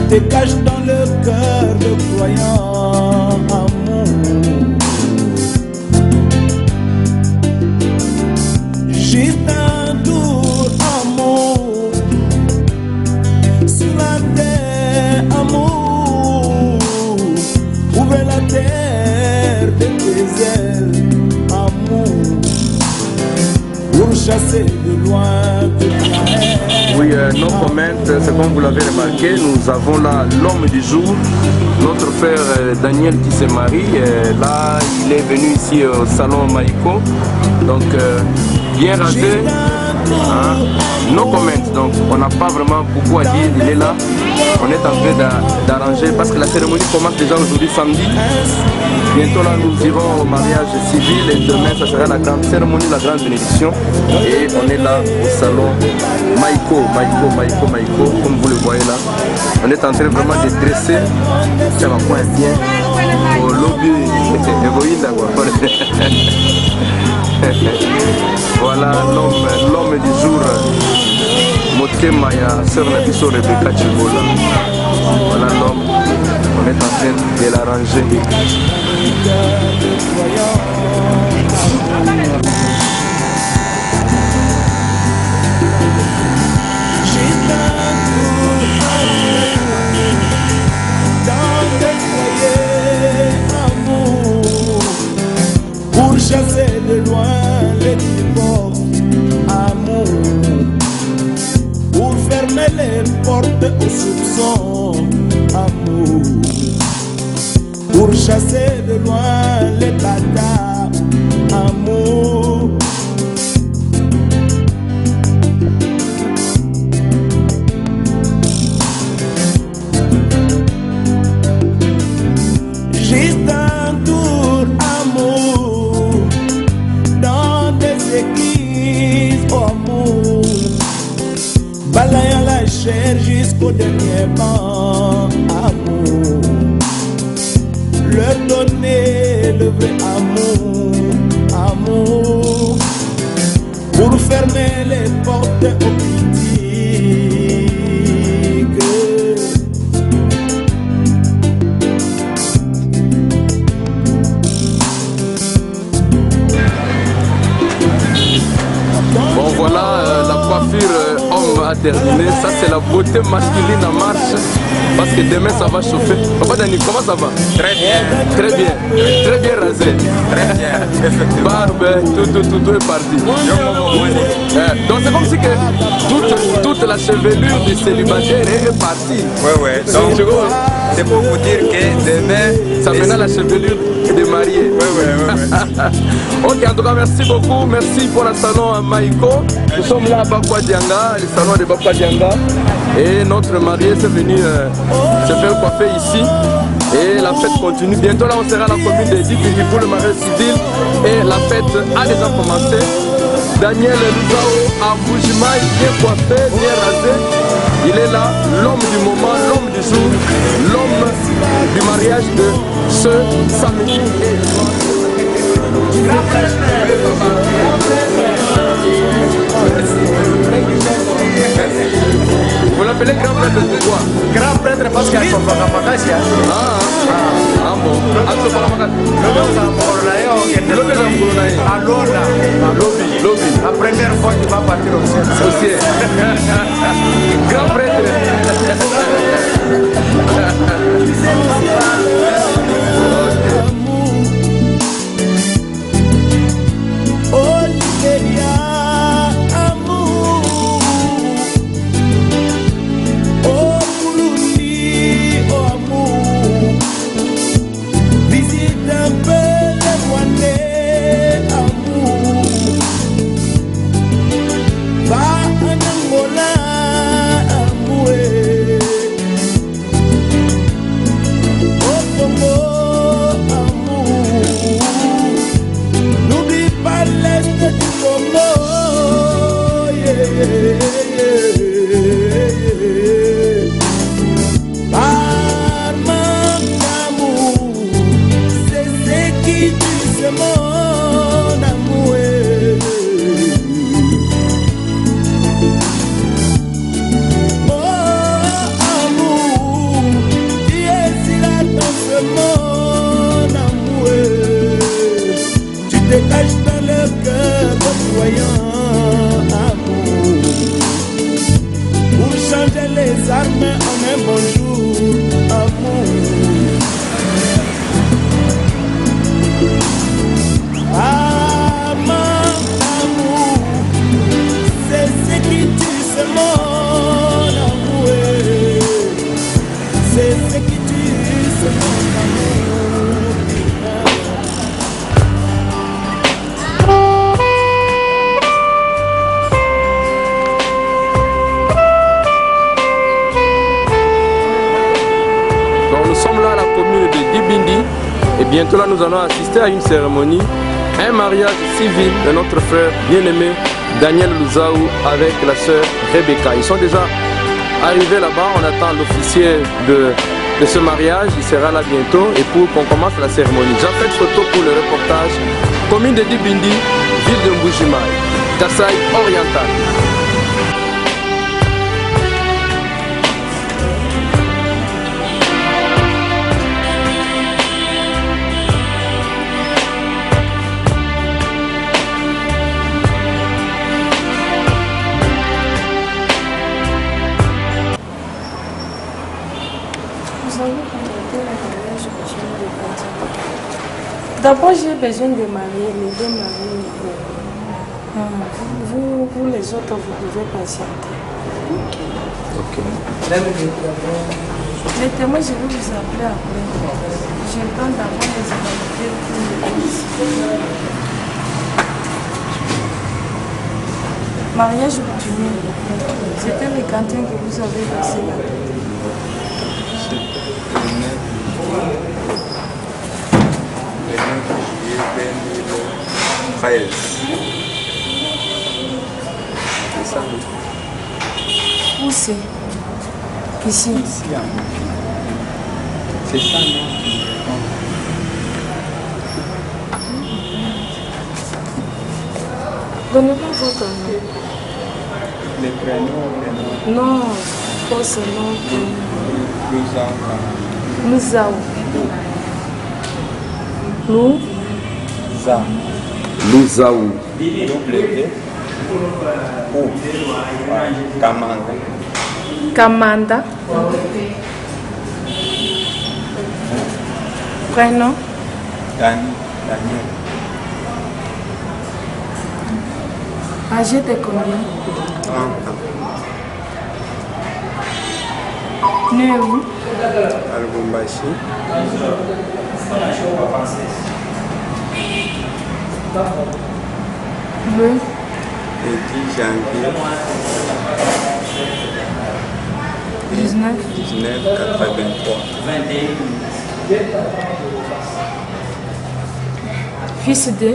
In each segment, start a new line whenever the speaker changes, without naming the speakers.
te caches dans le cœur de croyants, amour. Juste un tour, amour, sur la terre, amour. Ouvre la terre de tes ailes, amour, pour chasser de loin toute la haine.
Oui, nos commentaires, c'est comme vous l'avez remarqué, nous avons là l'homme du jour, notre frère Daniel qui se marie. Là, il est venu ici au salon Maïko, donc bien rasé. Hein? No comment, donc on n'a pas vraiment beaucoup à dire, il est là. On est en train d'arranger parce que la cérémonie commence déjà aujourd'hui samedi. Bientôt là nous irons au mariage civil et demain ça sera la grande cérémonie, la grande bénédiction. Et on est là au salon Maïko, comme vous le voyez là. On est en train vraiment de dresser, ça va point bien au lobby voilà l'homme du jour, Motema ya sœur Nabiso Rebecca Chibola. Voilà l'homme, on est en train de l'arranger.
Pour chasser de loin les divorces, amour, pour fermer les portes aux soupçons, amour, pour chasser de loin les bâtards, amour. Juste un tour, amour, dans des églises, oh amour, balayant la chair jusqu'au dernier banc, amour, leur donner le vrai amour, amour, pour fermer les portes aux critiques.
Bon voilà, la coiffure homme a terminé. Ça c'est la beauté masculine en marche. Parce que demain ça va chauffer. Papa Dani, comment ça va?
Très bien.
Très bien. Très bien rasé.
Très bien, effectivement.
Barbe, tout est parti. Donc c'est comme si que toute la chevelure du célibataire est partie.
Ouais. Donc c'est pour vous dire que demain...
Ça mène à la chevelure des mariés.
Ouais.
Ok, en tout cas, merci beaucoup. Merci pour le salon à Maïko. Nous sommes là à Bakwa Dianga, le salon de Bakwa Dianga. Et notre marié est venu se faire coiffer ici. Et la fête continue. Bientôt là, on sera à la commune de Dikiki pour le mariage civil. Et la fête a déjà commencé. Daniel Luzao à Boujima, bien coiffé, bien rasé. Il est là, l'homme du moment, l'homme du jour, l'homme du mariage de ce samedi. Vous l'appelez grand prêtre de quoi?
Grand prêtre parce qu'il y a son vacances.
Ah bon. Lobby.
La première fois qu'il va partir au ciel.
Grand prêtre.
Oh, voyant amour. Pour changer les armes en un bonjour, amour. Ah, mon amour, c'est ce qui tue ce mon amour. C'est ce qui tue ce mon amour.
Donc nous sommes là à la commune de Dibindi et bientôt là nous allons assister à une cérémonie, un mariage civil de notre frère bien-aimé Daniel Luzaou avec la sœur Rebecca. Ils sont déjà arrivés là-bas, on attend l'officier de ce mariage, il sera là bientôt et pour qu'on commence la cérémonie. J'ai fait photo pour le reportage, commune de Dibindi, ville de Mbujimaï, Kasaï oriental.
D'abord, j'ai besoin de marier, les deux mariés. Vous, les autres, vous pouvez patienter.
Ok.
Les témoins, je vais vous appeler après. J'ai le temps d'avoir les identités pour les mariage coutumier. C'était le cantin que vous avez passé là.
C'est ça.
Où c'est? Ici.
C'est ça, non?
Donnez-moi votre nom.
Les prénoms,
Non, pas ce nom. Luzaou.
Luzaou.
W. O. Kamanda.
Kamanda. Prénom?
Daniel.
Âgé de combien?
30 ans.
Né où?
Albumbashi.
Le
10 janvier 1983.
fils de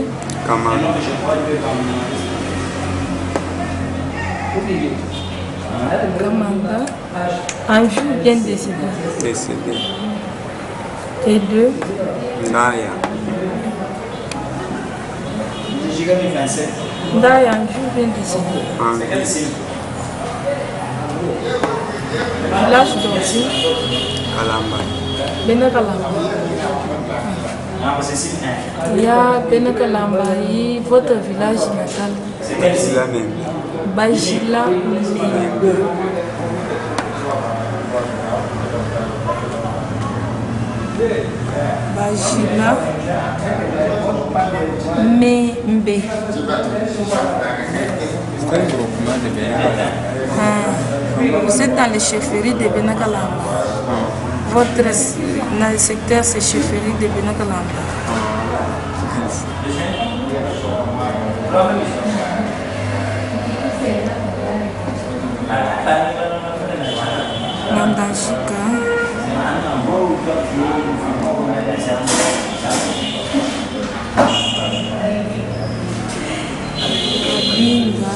Kamanda.
Kamanda. Un jour bien décédé.
Décédé.
Et de
Naya.
Ndaya, un jour bien décédé.
Andy.
Village d'Orsi,
Kalamba.
Benakalamba. Il y a Benakalamba, votre village natal.
C'est la même.
Bajila Bajila Membe.
C'est un groupement de Bénin.
Vous êtes dans les chefferies de Benakalamba. Votre dans le secteur, c'est chefferie de Benakalamba. Nandajika. Binga.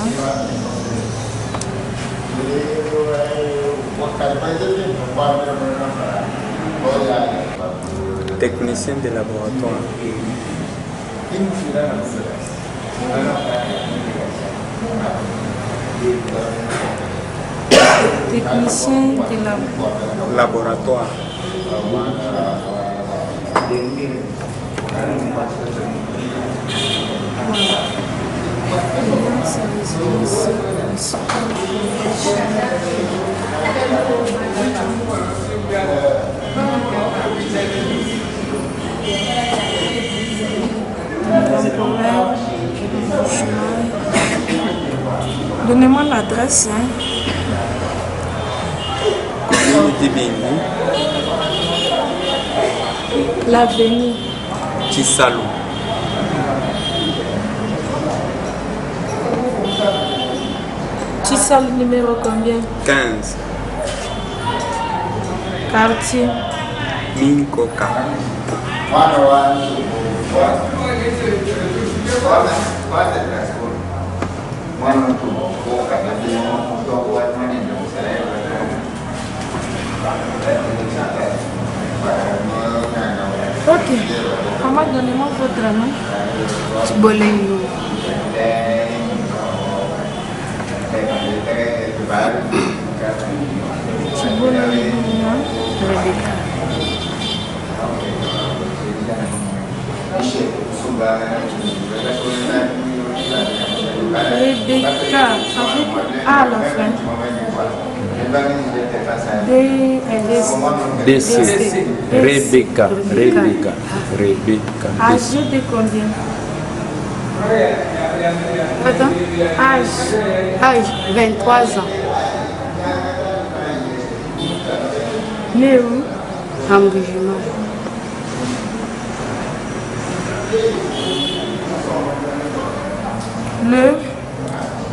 Technicien de laboratoire.
Technicien de
Laboratoire.
la problème. Donnez-moi l'adresse. Hein.
Commune Béni,
L'avenue.
Tissalou.
Tu sais le numéro combien?
15.
Quartier.
Minkoka.
Ok. Comment donnez-moi votre nom?
Bolengo. Rebecca.
Rebecca, avec A à la fin.
DC. Rebecca.
Âge de combien?
Pardon? Âge 23 ans.
Né où?
Engagement.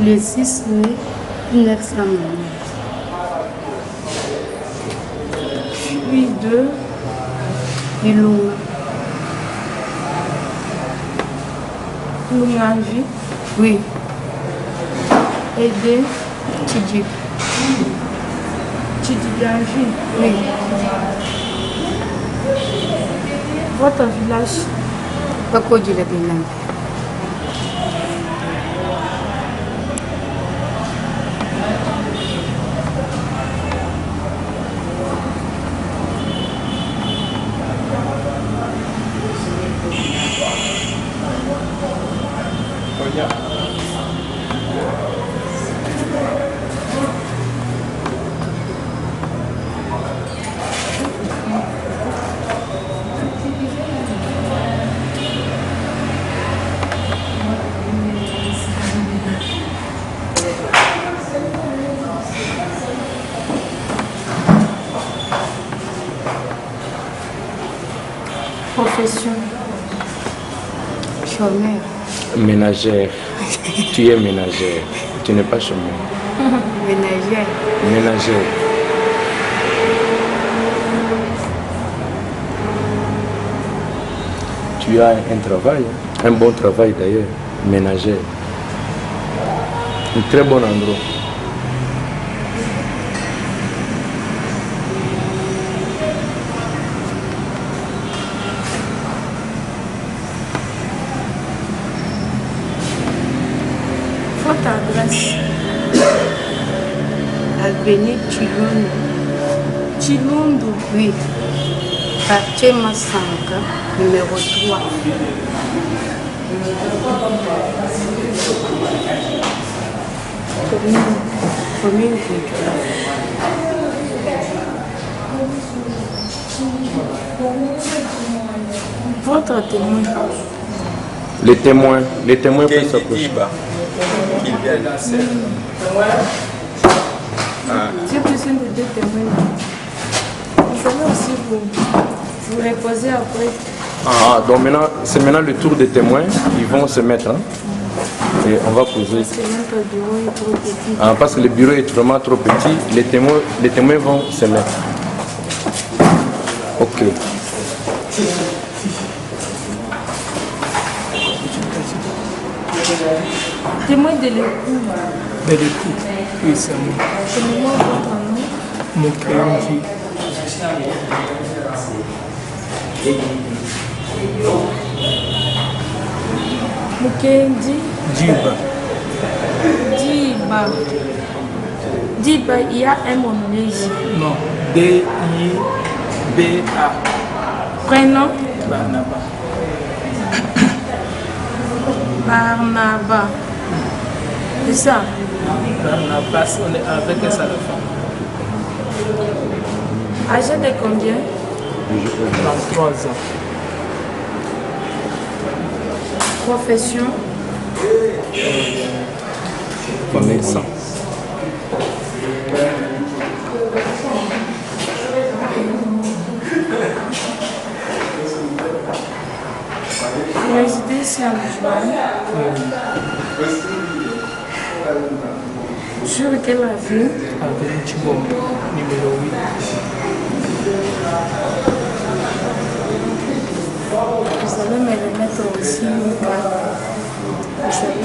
Le 6 mai 1990.
Puis de
Ilunga.
Lunganvi.
Oui.
Et de
Tidjik.
Tidiganvi.
Oui.
Votre village?
Bako de la Bénin.
Profession?
Chômeur.
Ménagère. Tu es ménagère. Tu n'es pas chômeur.
Ménagère.
Ménagère. Tu as un travail, un bon travail d'ailleurs, ménagère. Un très bon endroit.
Votre adresse?
Avenue Chilundu.
Chilundu.
Oui. Quartier Massanka, numéro 3. Commune Koujoula.
Votre témoin?
Les témoins peuvent s'approcher.
Iba, qui vient d'Assel.
J'ai besoin de 2 témoins. Vous allez aussi vous reposer après.
Ah, donc maintenant, c'est maintenant le tour des témoins. Ils vont se mettre. Hein, et on va poser.
Parce que notre bureau est trop petit.
Ah, parce que le bureau est vraiment trop petit. Les témoins vont se mettre. Ok.
Témoin de l'époux.
De l'époux. Oui, c'est moi.
Donnez-moi votre nom.
Mokenji.
Mukendi.
Djiba.
Diba. Diba, il y a un monomie ici.
Non. D-I-B-A.
Prénom?
Barnaba.
Barnaba. C'est ça?
Barnabas, on est avec un seul enfant.
Âgé de combien?
33 ans.
Profession.
Commerçant.
Résidez ici en Lituanie. Sur quelle avenue?
Avenue Chibombo, numéro 8.
Vous allez me remettre aussi une carte. Vous savez.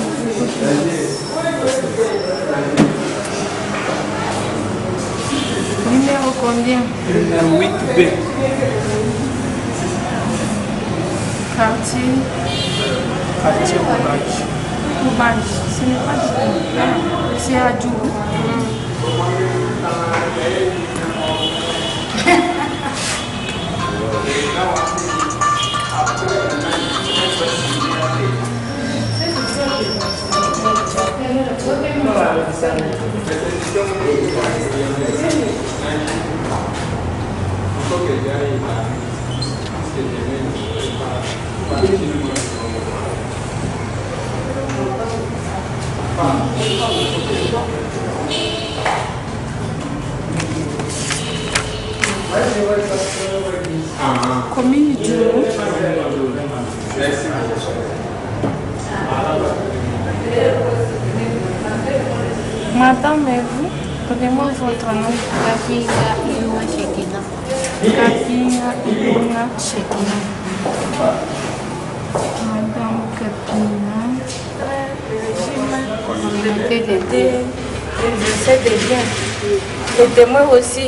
Numéro combien?
Numéro 8B.
Quartier.
Quartier Orange.
Orange. Ce n'est pas du tout. C'est à Djougou. Commune du Madame, et vous? Donnez-moi votre nom.
Kafinga Ilunga Shekina.
Kafinga Ilunga
Shekina.
Madame Kapina. Je sais de bien. Les témoins aussi.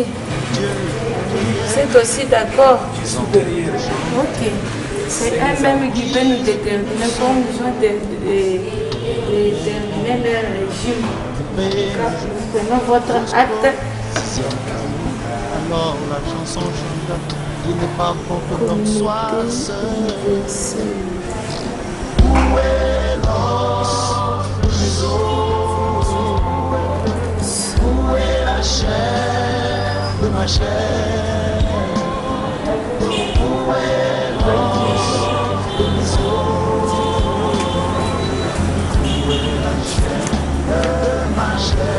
C'est aussi d'accord. Ok. C'est elle-même qui peut nous déterminer comme besoin de déterminer leur régime. Quand nous prenons votre acte.
Alors la chanson chante, il n'est pas bon que l'homme soit seul. Où est l'os des os? Où est la chair de ma chair? Où est l'os de mes os? Où est la chair de ma chair?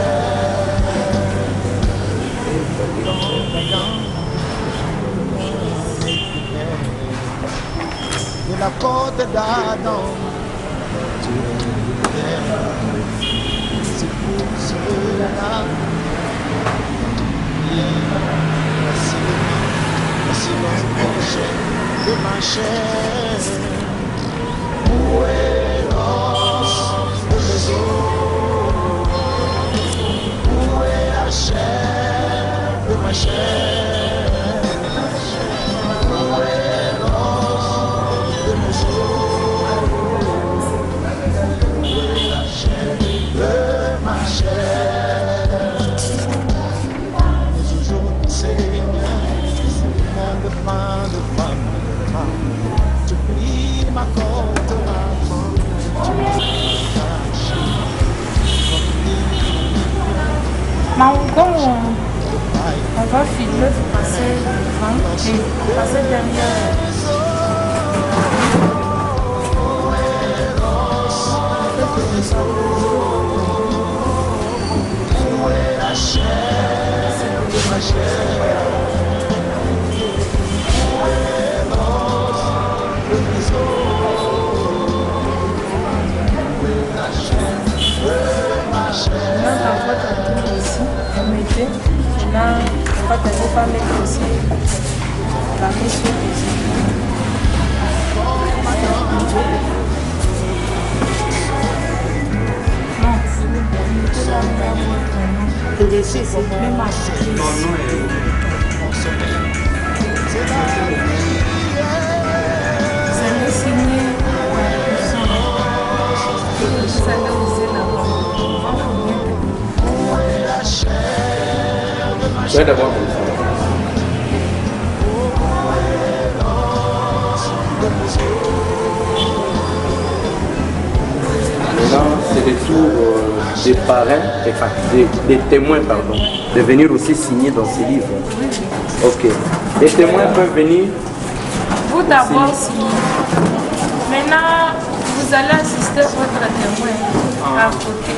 De la côte d'Adam, c'est pour cela. Le silence penché de ma chair. Où est l'os de mes os? Où est la chair de ma chair? Où est l'os de mes os? Où est la chair de ma chair? Mais aujourd'hui, Seigneur, de femme, tu pries ma côte,
Maougon, on va filmer, vous passez devant et vous passez derrière.
où est la chair de ma chair? Où est l'os de mes os? Où est la chair de ma chair?
Là, dans votre tour ici, vous mettez. Là, on va pas mettre aussi la question ici. Non, c'est le même actrice. Vous allez signer la personne. Vous allez oser là-bas.
Je vais d'abord comme ça. Maintenant, c'est le tour des parrains, enfin, des témoins, pardon, de venir aussi signer dans ces livres. Ok. Les témoins peuvent venir.
Vous d'abord signer. Maintenant, vous allez rester votre témoin à côté.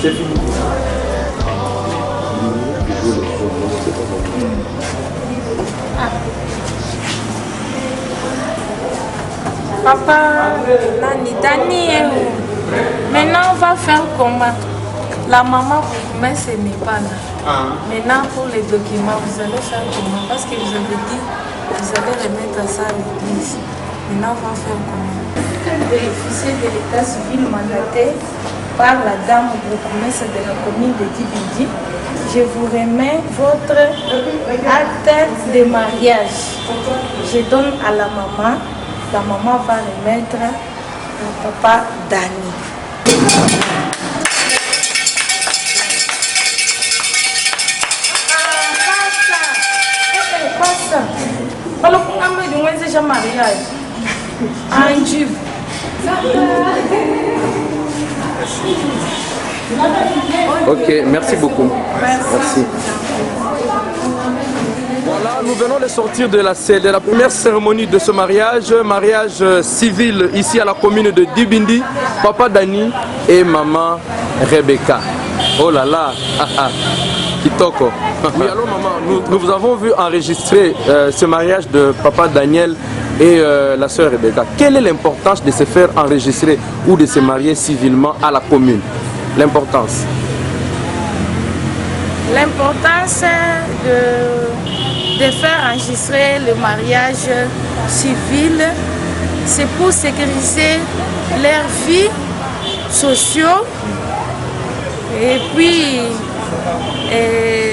C'est fini.
Papa, Dani, maintenant on va faire comment? La maman, mais ce n'est pas là. Maintenant pour les documents, vous allez faire comment? Parce que vous avez dit, vous allez remettre ça à l'église. Maintenant on va faire comment? Le officier de l'état civil mandaté par la dame bourgmestre de la commune de Dibindi, je vous remets votre acte de mariage. Je donne à la maman va remettre au papa Dani. Passa. Fala com a mãe de um ex mariage. Andy.
Ok, merci beaucoup. Merci. Voilà, nous venons de sortir de la première cérémonie de ce mariage civil ici à la commune de Dibindi, papa Dani et maman Rebecca. Oh là là, Kitoko. Oui, alors maman, nous avons vu enregistrer ce mariage de papa Daniel et la sœur Rebecca. Quelle est l'importance de se faire enregistrer ou de se marier civilement à la commune? L'importance?
L'importance de faire enregistrer le mariage civil, c'est pour sécuriser leur vie sociaux et puis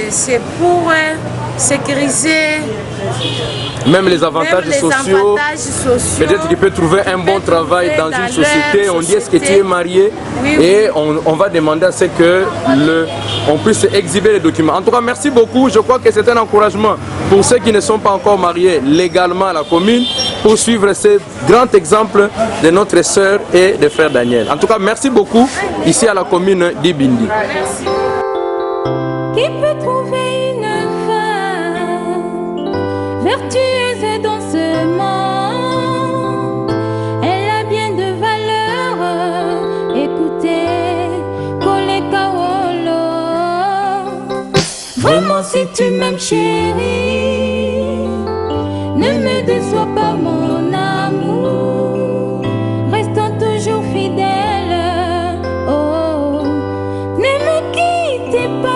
c'est pour sécuriser
même les avantages sociaux. Peut-être qu'il peut trouver un bon travail dans une société. On dit est-ce que tu es marié? Oui, et on va demander à ce que on puisse exhiber les documents. En tout cas, merci beaucoup. Je crois que c'est un encouragement pour ceux qui ne sont pas encore mariés légalement à la commune pour suivre ce grand exemple de notre sœur et de frère Daniel. En tout cas, merci beaucoup ici à la commune d'Ibindi.
Merci.
Qui peut trouver une femme vertueuse dans ce monde? Elle a bien de valeur. Écoutez, Koleka Wolo. Vraiment, si tu m'aimes, chérie, ne me déçois pas, mon amour. Restons toujours fidèles. Oh, ne me quittez pas.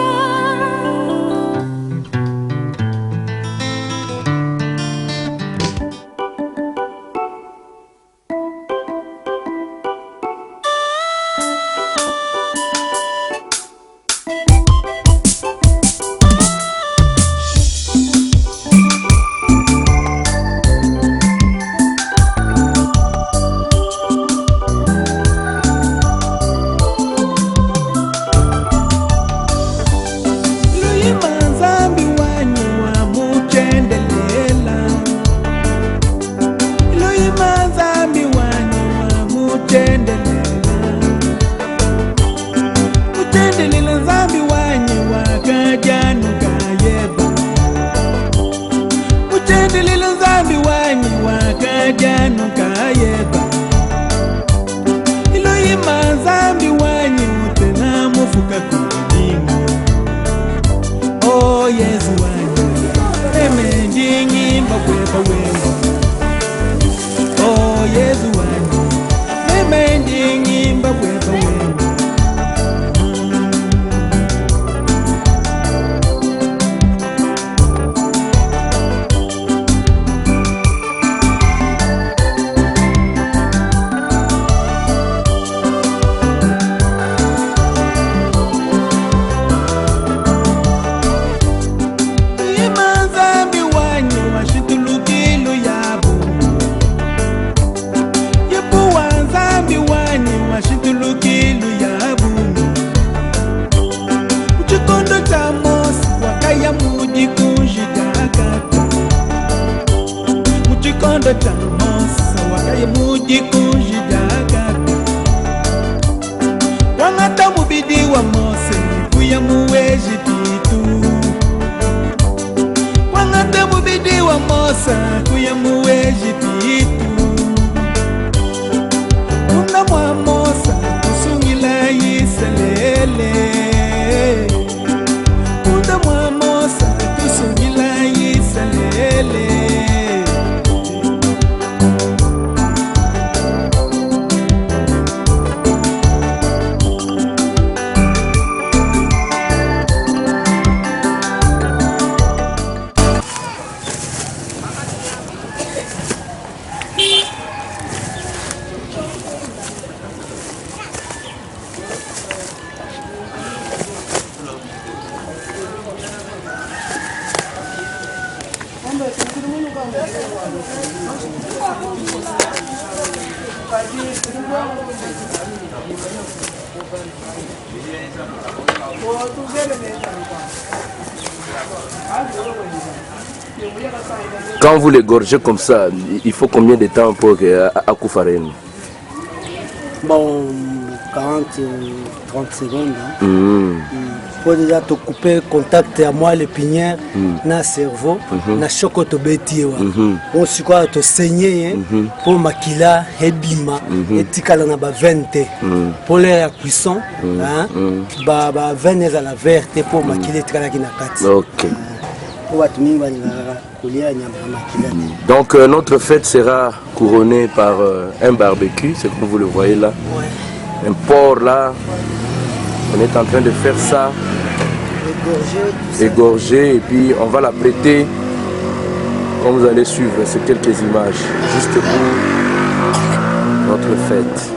Quand vous l'égorgez comme ça, il faut combien de temps pour Akoufarene?
Bon, 40-30 secondes. Hein. Pour déjà te couper contact à moi l'épinière, na cerveau, na choco to beti wa. On se quoi te saigner pour makila hebima etikala na ba 20 pour les cuisson hein ba 20 à la verte pour makila etikala ki na kati. OK.
Donc notre fête sera couronnée par un barbecue, c'est comme vous le voyez là. Ouais. Un porc là. On est en train de faire ça. Égorger et puis on va la prêter. Comme vous allez suivre, c'est quelques images juste pour notre fête.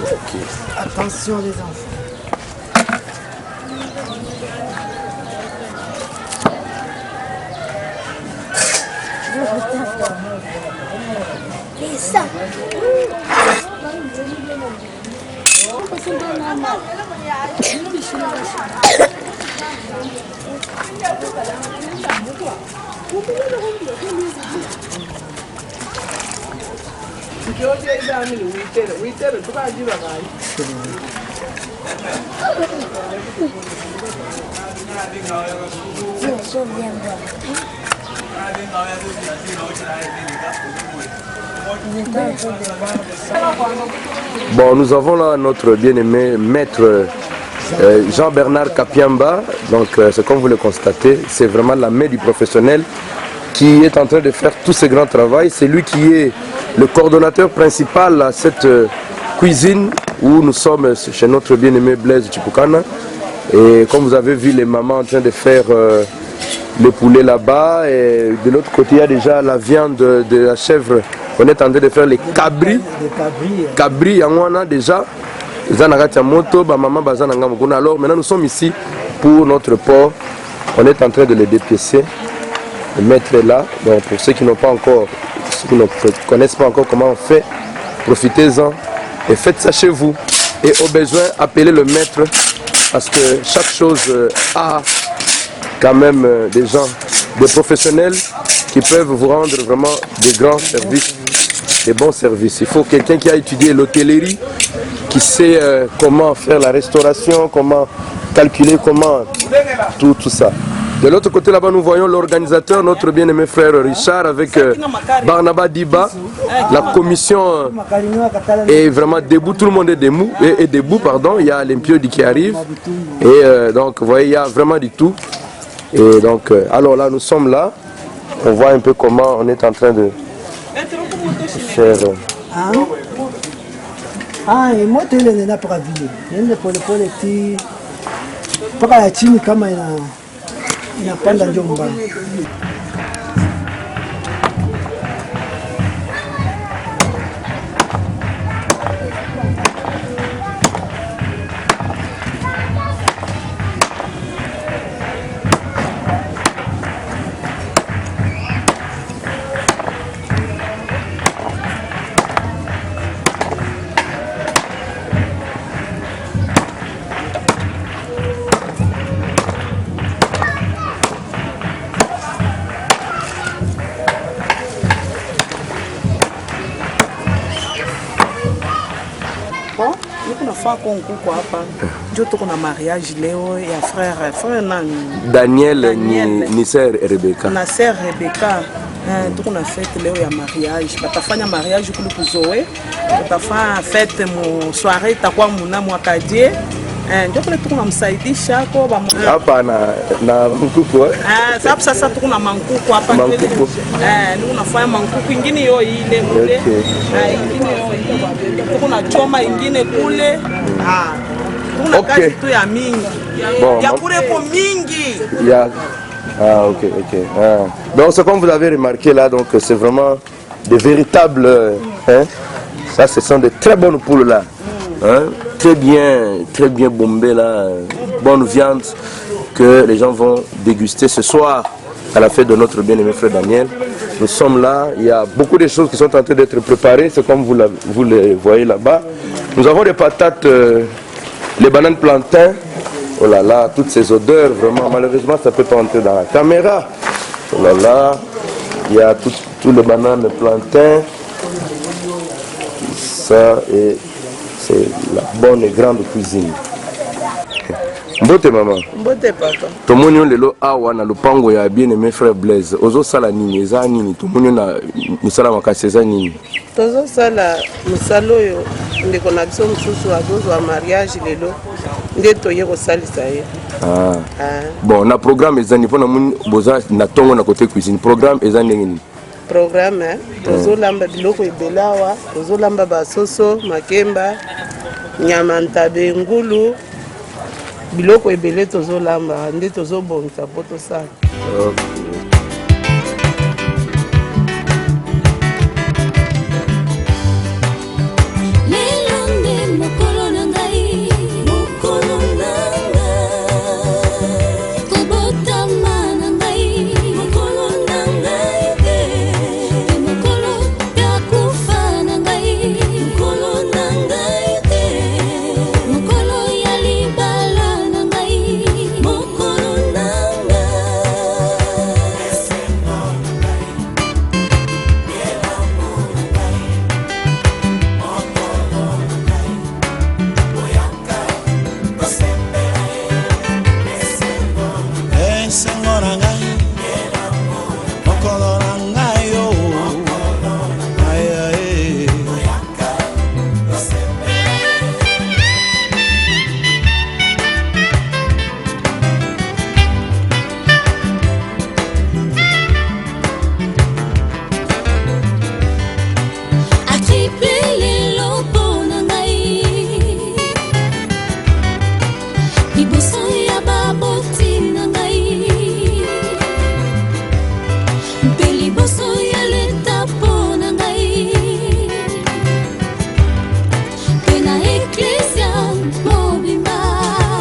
Okay. Attention les enfants.
Bon, nous avons là notre bien-aimé maître Jean-Bernard Kapiamba. Donc, c'est comme vous le constatez, c'est vraiment la main du professionnel qui est en train de faire tout ce grand travail. C'est lui qui est le coordonnateur principal à cette cuisine où nous sommes chez notre bien-aimé Blaise Chipukana. Et comme vous avez vu les mamans en train de faire le poulet là-bas, et de l'autre côté il y a déjà la viande de la chèvre. On est en train de faire les cabris. Cabris, on a déjà. Alors maintenant nous sommes ici pour notre porc. On est en train de les dépiécer. Le maître est là. Donc pour ceux qui n'ont pas encore, ceux qui ne connaissent pas encore comment on fait, profitez-en et faites ça chez vous. Et au besoin, appelez le maître parce que chaque chose a quand même des gens, des professionnels qui peuvent vous rendre vraiment des grands services, des bons services. Il faut quelqu'un qui a étudié l'hôtellerie, qui sait comment faire la restauration, comment calculer, comment tout ça. De l'autre côté là-bas, nous voyons l'organisateur, notre bien-aimé frère Richard, avec Barnaba Diba. La commission est vraiment debout, tout le monde est debout, pardon. Il y a l'Impiodi qui arrive. Et donc, vous voyez, il y a vraiment du tout. Et donc, alors là, nous sommes là. On voit un peu comment on est en train de faire.
Ah, et moi, tu es là pour la ville. Il y a pour les petits. Pour la chine, comme il n'y a pas de jomba.
mariage Léo et frère
Daniel Nisser et Rebecca.
Nasser Rebecca. On a fait Léo et mariage. On a mariage pour Zoé. On a fait mon soirée. On a fait ndio tunamsaidisha hapo
hapa na mkuku
sasa tuko na mankuku hapa ndio unafanya mankuku ingine hiyo ile kule ingine hiyo tuko na choma ingine kule tuna kazi tu ya mingi ya kule kwa mingi
ok. Donc c'est comme vous l'avez remarqué là, donc c'est vraiment des véritables Ça, ce sont de très bonnes poules là. Hein? Très bien bombées là. Bonne viande que les gens vont déguster ce soir à la fête de notre bien-aimé frère Daniel. Nous sommes là, il y a beaucoup de choses qui sont en train d'être préparées, c'est comme vous les voyez là-bas. Nous avons des patates, les bananes plantains. Oh là là, toutes ces odeurs, vraiment, malheureusement, ça ne peut pas entrer dans la caméra. Oh là là, il y a tous les bananes plantains. Ça, et c'est la bonne et grande cuisine. Mbote maman.
Mbote papa.
Tomonyo lelo awa na lupango ya bien-aimé frère Blaise. Ozo sala nini eza nini? Tomonyo na musala makasi eza nini?
Tozo sala musalo yo ndeko na biso mususu azozwa mariage lelo nde toye kosalisa ye.
Bon, na programme eza ni pona mun boza na tongo na côté cuisine. Programme eza nini?
Programme tozo lamba biloko ebele awa, tozo lamba basoso, makemba, nyama ntabe, ngulu. Biloko ebele tozo lamba nde tozo bongisa po tosala.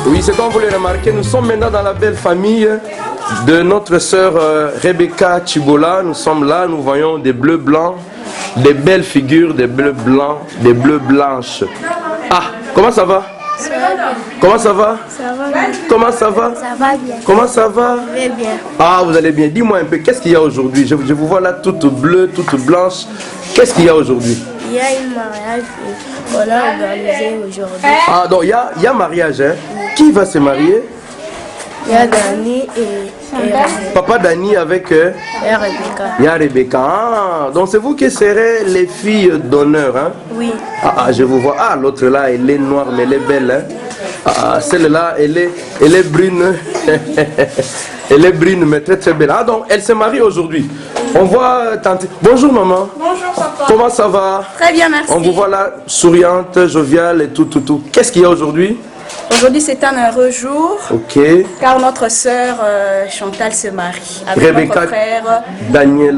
Oui, c'est comme vous le remarquez, nous sommes maintenant dans la belle famille de notre sœur Rebecca Chibola. Nous sommes là, nous voyons des bleus blancs, des belles figures, des bleus blancs, des bleus blanches. Ah, comment ça va?
Ça va bien.
Comment ça va?
Ça va bien.
Comment ça va?
Ça va bien.
Comment ça va?
Je vais bien.
Ah, vous allez bien. Dis-moi un peu, qu'est-ce qu'il y a aujourd'hui? Je vous vois là toute bleue, toute blanche. Qu'est-ce qu'il y a aujourd'hui?
Il y a un mariage qu'on a organisé aujourd'hui.
Ah, donc il y a mariage, hein? Qui va se marier?
Il y a Dani et
Papa Dani avec
Rebecca.
Il y a Rebecca. Ah, donc c'est vous qui serez les filles d'honneur, hein?
Oui.
Ah, je vous vois. Ah, l'autre là, elle est noire, mais elle est belle, hein? Ah, celle-là, elle est brune. Elle est brune, mais très très belle. Ah, donc elle se marie aujourd'hui. On voit tante. Bonjour maman.
Bonjour papa.
Comment ça va?
Très bien, merci.
On vous voit là, souriante, joviale et tout. Qu'est-ce qu'il y a aujourd'hui?
Aujourd'hui, c'est un heureux jour.
Ok.
Car notre sœur Chantal se marie avec
Rebecca,
notre frère
Daniel.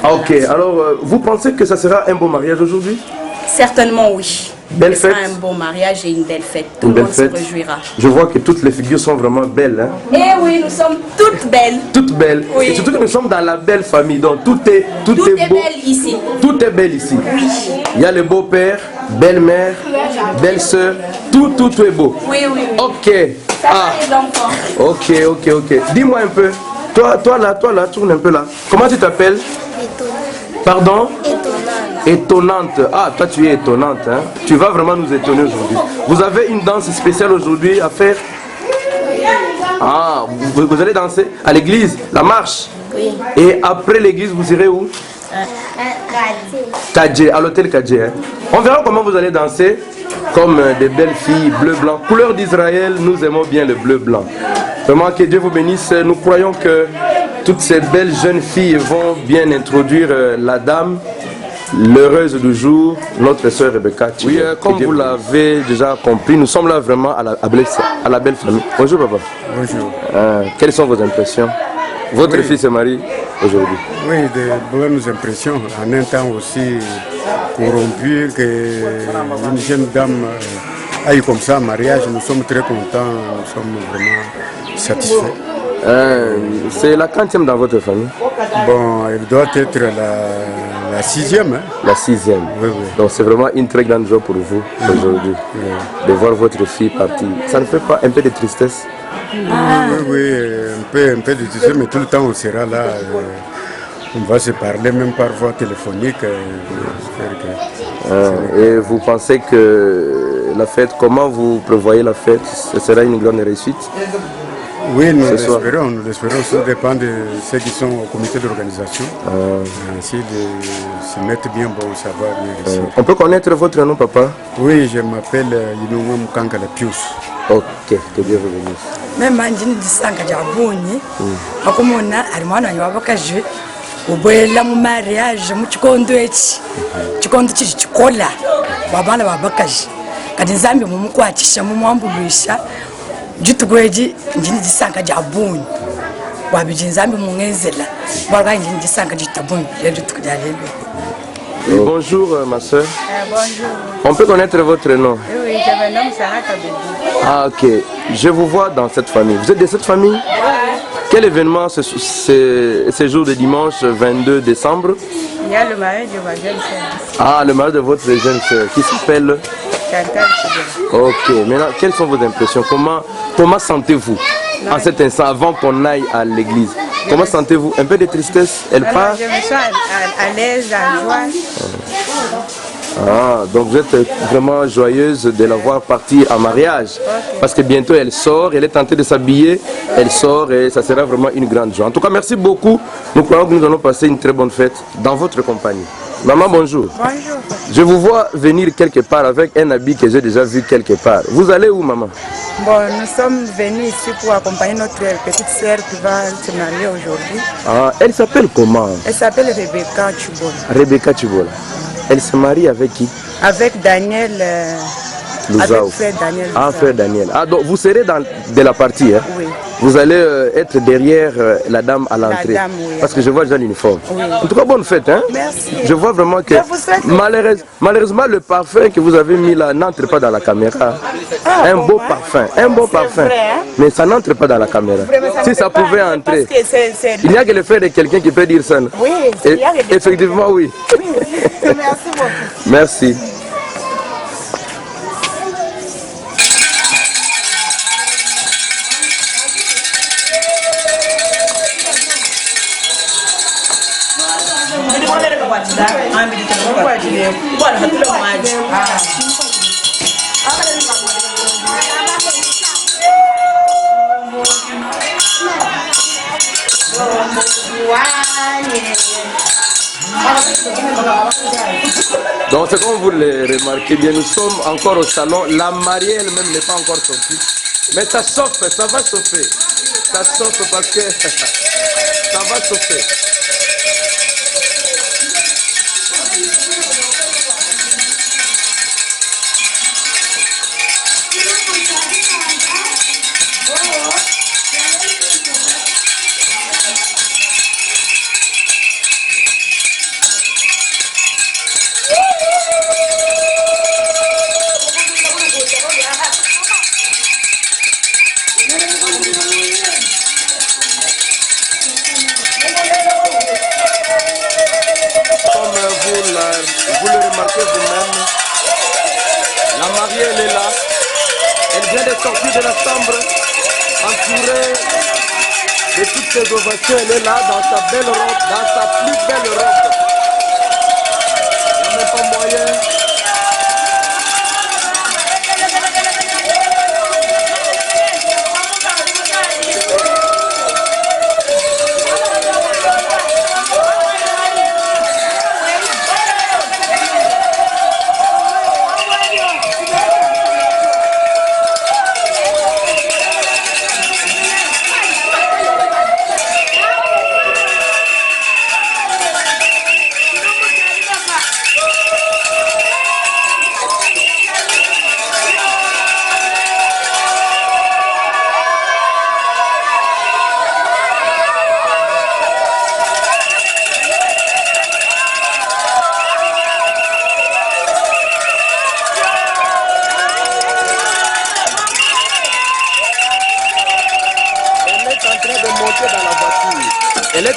Ah,
ok. Alors, vous pensez que ça sera un beau mariage aujourd'hui?
Certainement oui.
Belle fête.
Ce sera un beau mariage et une belle fête. Tout
Une
le
belle
monde
fête.
se réjouira.
Je vois que toutes les figures sont vraiment belles. Hein?
Eh oui, nous sommes toutes belles.
Toutes belles.
Oui.
Et surtout que nous sommes dans la belle famille. Donc tout est
Tout est
beau.
belle ici.
Tout est belle ici.
Oui.
Il y a le beau-père, belle-mère, belle-sœur. Tout est beau.
Oui.
Ok.
Ça va les enfants.
Ok. Dis-moi un peu. Toi là, tourne un peu là. Comment tu t'appelles? Pardon? Étonnante. Ah, toi tu es étonnante. Hein? Tu vas vraiment nous étonner aujourd'hui. Vous avez une danse spéciale aujourd'hui à faire? Ah, vous allez danser à l'église, la marche?
Oui.
Et après l'église, vous irez où? Kadje, à l'hôtel Kadje. Hein? On verra comment vous allez danser comme des belles filles bleu-blanc. Couleur d'Israël, nous aimons bien le bleu-blanc. Vraiment que Dieu vous bénisse. Nous croyons que toutes ces belles jeunes filles vont bien introduire la dame, l'heureuse du jour, notre sœur Rebecca. Oui, comme vous l'avez déjà compris, nous sommes là vraiment à la belle famille. Bonjour papa.
Bonjour.
Quelles sont vos impressions? Votre fille se marie aujourd'hui.
Oui, de bonnes impressions. En un temps aussi corrompu, qu'une jeune dame aille comme ça en mariage, nous sommes très contents, nous sommes vraiment satisfaits.
C'est la quantième dans votre famille?
Bon, elle doit être la sixième. Hein?
La sixième.
Oui, oui.
Donc c'est vraiment une très grande joie pour vous aujourd'hui de voir votre fille partir. Ça ne fait pas un peu de tristesse?
Oui, un peu de tristesse, mais tout le temps on sera là. On va se parler même par voie téléphonique.
Et vous pensez que la fête, comment vous prévoyez la fête? Ce sera une grande réussite?
Oui, nous l'espérons. Ça dépend de ceux qui sont au comité d'organisation. Ainsi de se mettre bien, bon, ça va bien réussir.
On peut connaître votre nom, papa?
Oui, je m'appelle Inouam Kankala Pius.
Ok, que Dieu vous bénisse.
Même Mandine Disanga Jaboni, Akomona, Armana Yabakaje, Ubuela mu mariage, mu chikondo echi. Chikondo chichi chikola. Babana babakaje. Kadi Nzambi mu mukwatisha mu mwambuluisha. Jutugweji njini Disanga Jaboni. Wabiji Nzambi mu ngezela. Bwaga njini Disanga Jitaboni.
Bonjour ma soeur.
Bonjour.
On peut connaître votre nom?
Oui, je me nomme Sarah Kabedi.
Ah ok, je vous vois dans cette famille. Vous êtes de cette famille? Quel événement ce jour de dimanche 22 décembre?
Il y a le mariage de ma jeune sœur.
Ah, le mariage de votre jeune sœur qui s'appelle
Chantal.
Ok, maintenant quelles sont vos impressions? Comment sentez-vous en cet instant avant qu'on aille à l'église? Comment sentez-vous? Un peu de tristesse? Elle part?
Je me sens à l'aise, en joie.
Ah, donc vous êtes vraiment joyeuse de la voir partir en mariage. Parce que bientôt elle sort, elle est tentée de s'habiller, elle sort et ça sera vraiment une grande joie. En tout cas, merci beaucoup. Nous croyons que nous allons passer une très bonne fête dans votre compagnie. Maman, bonjour.
Bonjour.
Je vous vois venir quelque part avec un habit que j'ai déjà vu quelque part. Vous allez où, maman?
Bon, nous sommes venus ici pour accompagner notre petite sœur qui va se marier aujourd'hui.
Ah, elle s'appelle comment?
Elle s'appelle Rebecca Chubola.
Rebecca Chubola. Elle se marie avec qui?
Avec Daniel.
Avec
frère Daniel.
Ah, frère Daniel. Ah, donc vous serez de la partie, hein?
Oui.
Vous allez être derrière la dame à l'entrée.
Oui,
parce que je vois déjà l'uniforme.
Oui.
En tout cas, bonne fête, hein?
Merci.
Je vois vraiment que malheureusement, le parfum que vous avez mis là n'entre pas dans la caméra. Un beau parfum,
Vrai, hein?
Mais ça n'entre pas dans la caméra. Si ça pouvait entrer, il n'y a que le frère de quelqu'un qui peut dire ça.
Oui,
effectivement, oui.
Merci beaucoup.
Merci. Donc c'est comme vous le remarquez bien, nous sommes encore au salon, la mariée elle-même n'est pas encore sortie. Mais ça chauffe, ça va chauffer. Ça chauffe parce que ça va chauffer. Vous le remarquez vous-même, la mariée elle est là, elle vient de sortir de la chambre, entourée de toutes ses ovations, elle est là dans sa belle robe, dans sa plus belle robe. Il n'y a même pas moyen.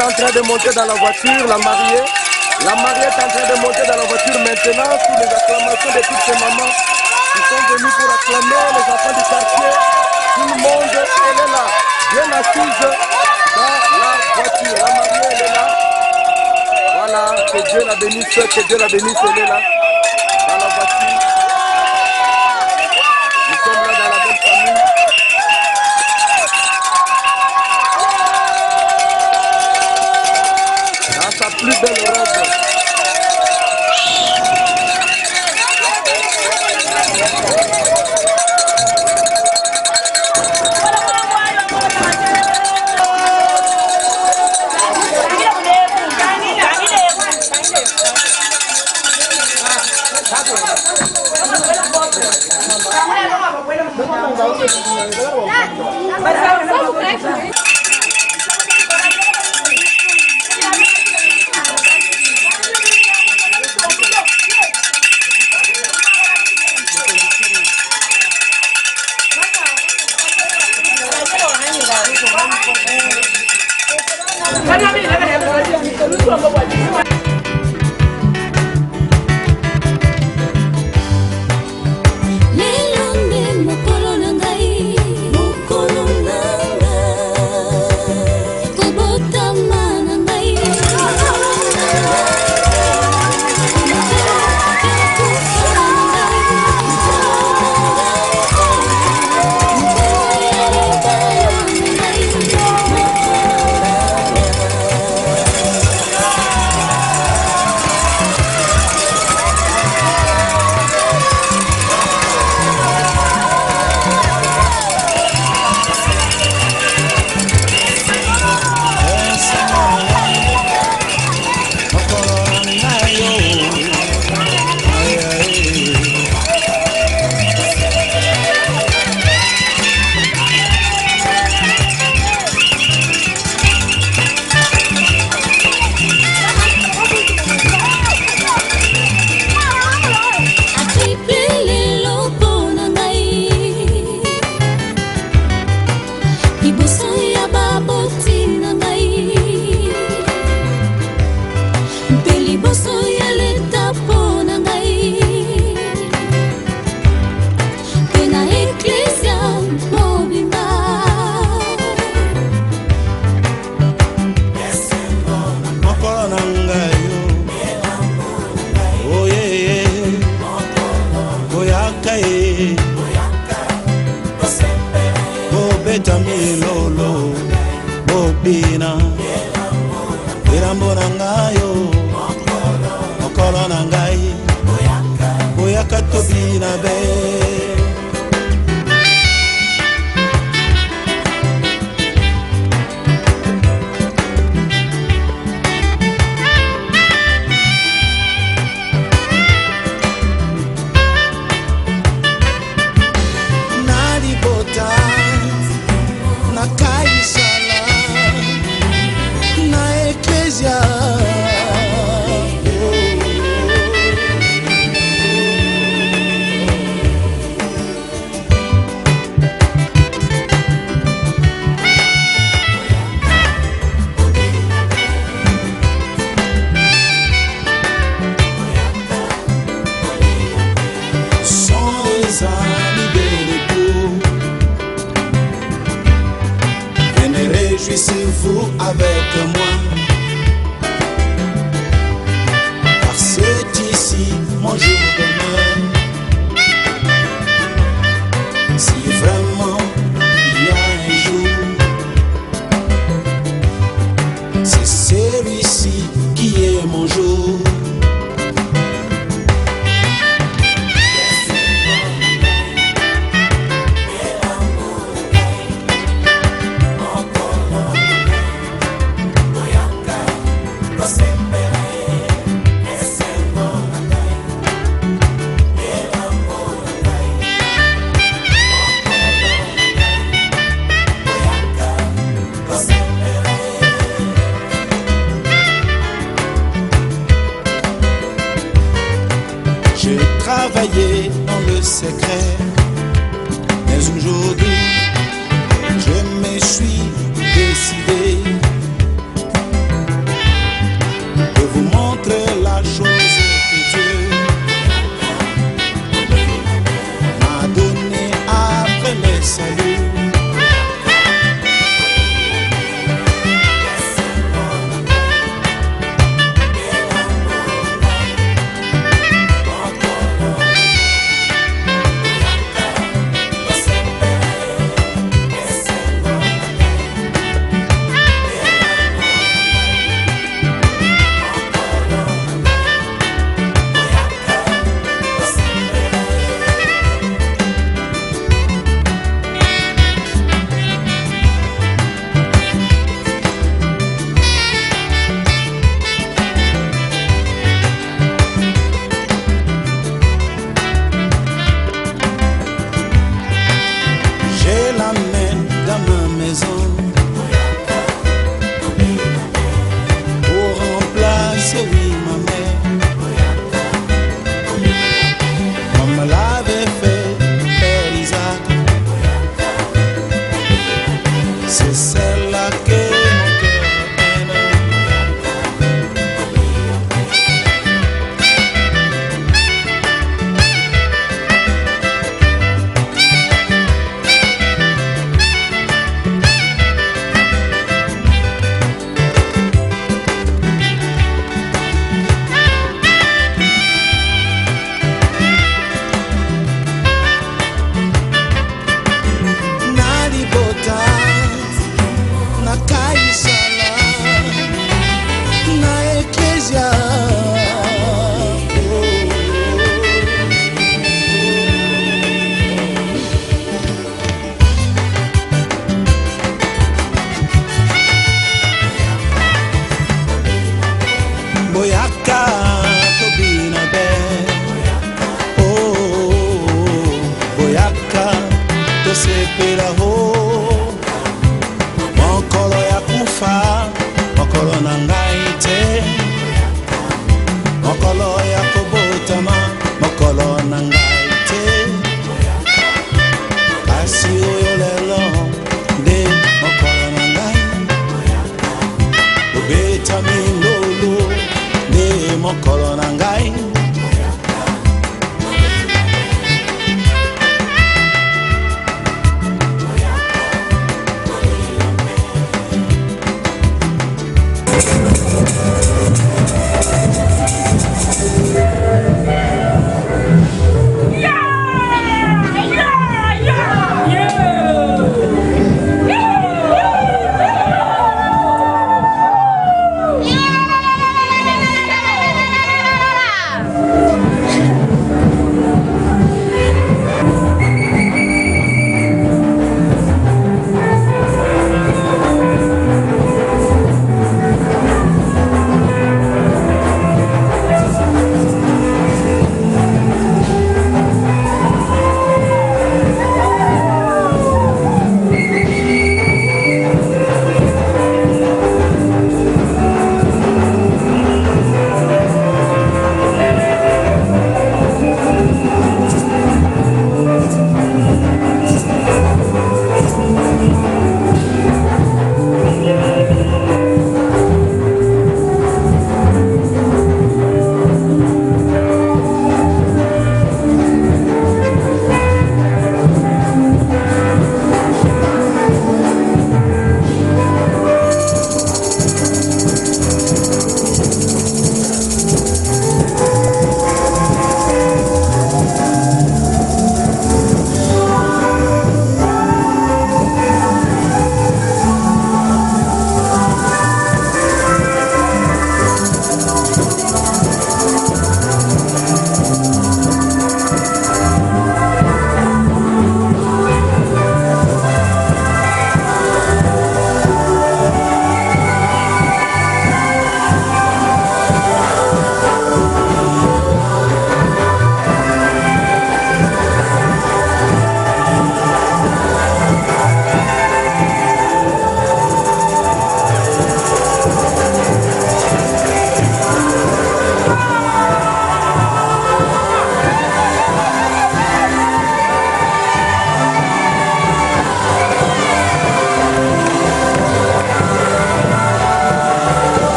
est en train de monter dans la voiture, la mariée. La mariée est en train de monter dans la voiture maintenant sous les acclamations de toutes ces mamans qui sont venues pour acclamer les enfants du quartier. Tout le monde, elle est là, bien assise dans la voiture. La mariée, elle est là. Voilà, que Dieu la bénisse, que Dieu la bénisse, elle est là, dans la voiture. Nous sommes là dans la belle famille. Dans sa plus belle robe.
Réjouissez-vous avec moi, car c'est ici mon jour d'honneur. Si vraiment il y a un jour, c'est celui-ci qui est mon jour. Travailler dans le secret, mais aujourd'hui je me suis décidé mokolo na ngai.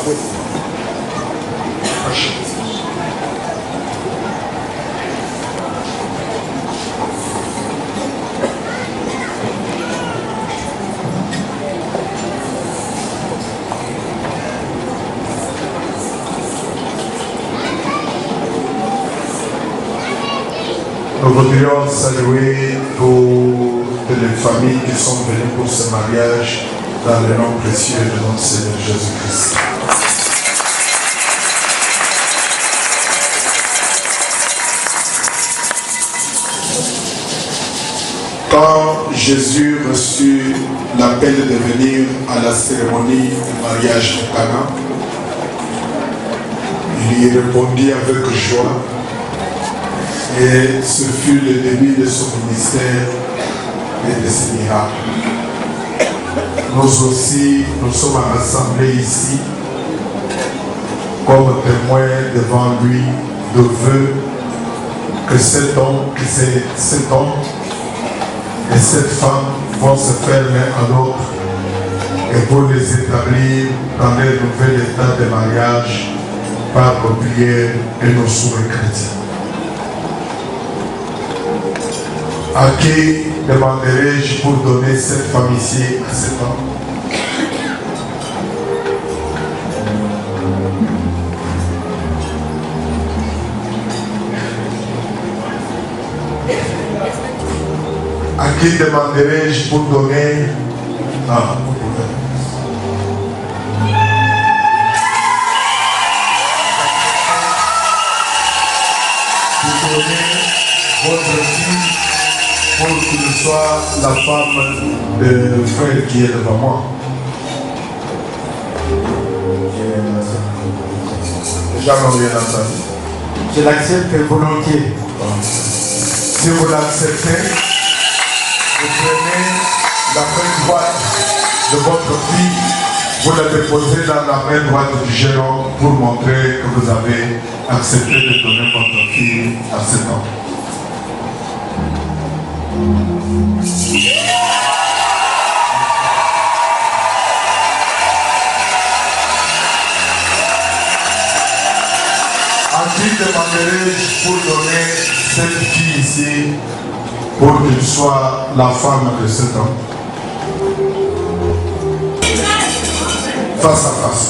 Nous voudrions saluer toutes les familles qui sont venues pour ce mariage dans le nom précieux de notre Seigneur Jésus-Christ. Quand Jésus reçut l'appel de venir à la cérémonie du mariage de Cana, il y répondit avec joie. Et ce fut le début de son ministère et de ses miracles. Nous aussi, nous sommes rassemblés ici comme témoins devant lui de vœux que cet homme et cette femme vont se faire l'un à l'autre et pour les établir dans un nouvel état de mariage par nos prières et nos souhaits chrétiens. À qui demanderai-je pour donner cette femme ici à cet homme? À qui demanderai-je pour donner votre fille pour qu'il soit la femme de frère qui est devant moi. Déjà, on vient d'entendre. Je l'accepte volontiers. Si vous l'acceptez, vous prenez la main droite de votre fille, vous la déposez dans la main droite du jeune homme pour montrer que vous avez accepté de donner votre fille à cet homme. À qui demanderai-je pour donner cette fille ici pour qu'il soit la femme de cet homme? Face à face.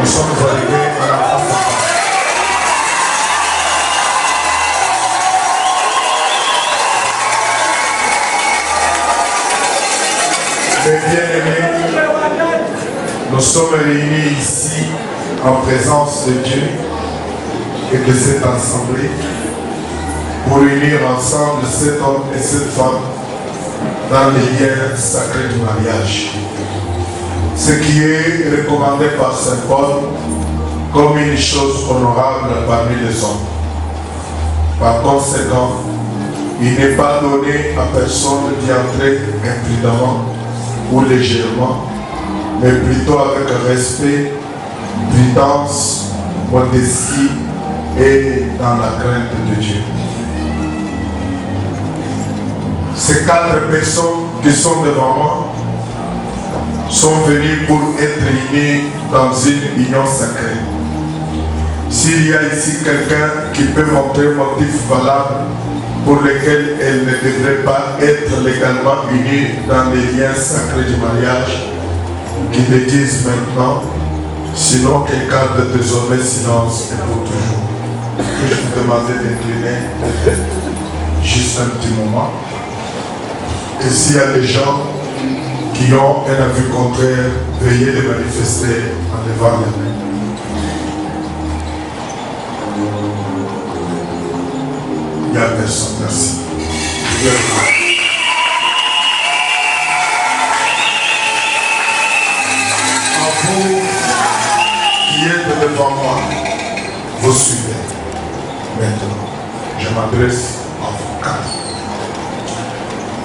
Nous sommes arrivés à la face à face. Mes bien-aimés, nous sommes réunis ici en présence de Dieu et de cette assemblée pour unir ensemble cet homme et cette femme dans les liens sacrés du mariage. Ce qui est recommandé par Saint Paul comme une chose honorable parmi les hommes. Par conséquent, il n'est pas donné à personne d'y entrer imprudemment ou légèrement, mais plutôt avec respect, prudence, modestie et dans la crainte de Dieu. Ces 4 personnes qui sont devant moi sont venues pour être unies dans une union sacrée. S'il y a ici quelqu'un qui peut montrer un motif valable pour lequel elle ne devrait pas être légalement unie dans les liens sacrés du mariage, qu'il le dise maintenant, sinon qu'elle garde désormais silence et pour toujours. Je vous demande d'incliner la tête juste un petit moment. Et s'il y a des gens qui ont un avis contraire, veuillez les manifester en levant la main. Il n'y a personne, merci. À vous qui êtes devant moi, vous suivez. Maintenant, je m'adresse à vous 4.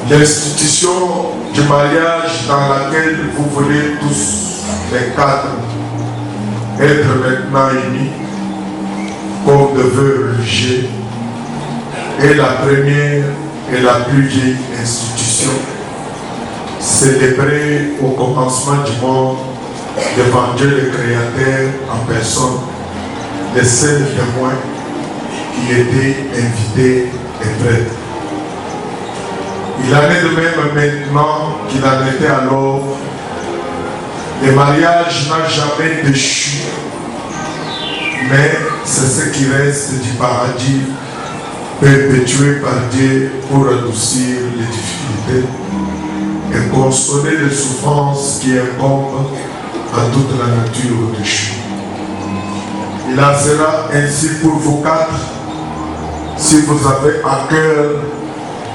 L'institution du mariage dans laquelle vous voulez tous les 4 être maintenant unis comme de vœux religieux est la première et la plus vieille institution célébrée au commencement du monde devant Dieu le Créateur en personne, les seuls témoins qui étaient invités et prêts. Il en est de même maintenant qu'il en était alors. Le mariage n'a jamais déchu, mais c'est ce qui reste du paradis perpétué par Dieu pour adoucir les difficultés et consoler les souffrances qui incombent à toute la nature déchue. Il en sera ainsi pour vous quatre si vous avez à cœur